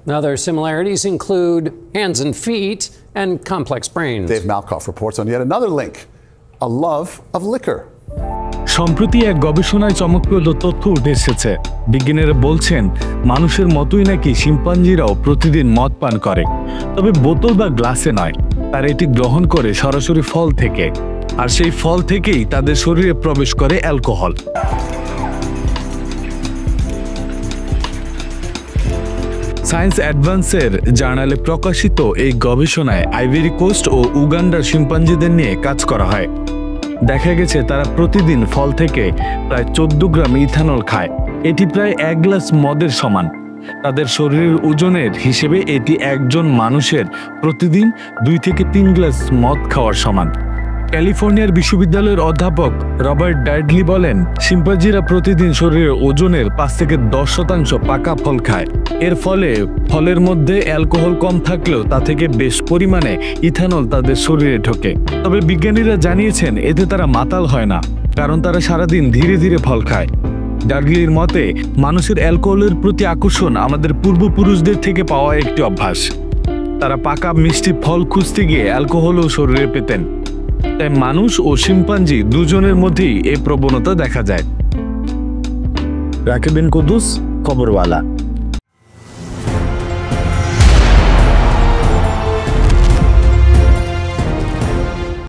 Other similarities include hands and feet and complex brains. Dave Malkoff reports on yet another link, a love of liquor. সম্প্রতি এক গবেষণায় চমকপ্রদ তথ্য উঠে এসেছে। বিজ্ঞানীরা বলছেন মানুষের মতোই নাকি শিম্পাঞ্জিরাও প্রতিদিন মদ পান করে, তবে বোতল বা গ্লাসে নয়। তারা এটি গ্রহণ করে সরাসরি ফল থেকে, আর সেই ফল থেকেই তাদের শরীরে প্রবেশ করে অ্যালকোহল। সায়েন্স অ্যাডভান্সের জার্নালে প্রকাশিত এই গবেষণায় আইভরি কোস্ট ও উগান্ডার শিম্পাঞ্জিদের নিয়ে কাজ করা হয়। দেখা গেছে তারা প্রতিদিন ফল থেকে প্রায় 14 গ্রাম ইথানল খায়। এটি প্রায় 1 গ্লাস মদের সমান। তাদের শরীরের ওজনের হিসেবে এটি একজন মানুষের প্রতিদিন 2 থেকে 3 গ্লাস মদ খাওয়ার সমান। ক্যালিফোর্নিয়ার বিশ্ববিদ্যালয়ের অধ্যাপক রবার্ট ডাডলি বলেন, শিম্পাঞ্জিরা প্রতিদিন শরীরের ওজনের 5 থেকে 10% পাকা ফল খায়। এর ফলে ফলের মধ্যে অ্যালকোহল কম থাকলেও তা থেকে বেশ পরিমাণে ইথানল তাদের শরীরে ঢোকে। তবে বিজ্ঞানীরা জানিয়েছেন এতে তারা মাতাল হয় না, কারণ তারা সারাদিন ধীরে ধীরে ফল খায়। ডাডলির মতে মানুষের অ্যালকোহলের প্রতি আকর্ষণ আমাদের পূর্বপুরুষদের থেকে পাওয়া একটি অভ্যাস। তারা পাকা মিষ্টি ফল খুঁজতে গিয়ে অ্যালকোহলও শরীরে পেতেন। তাই মানুষ ও শিম্পাঞ্জি দুজনের মধ্যেই এই প্রবণতা দেখা যায়। রাকিব বিন কুদ্দুস, খবরওয়ালা।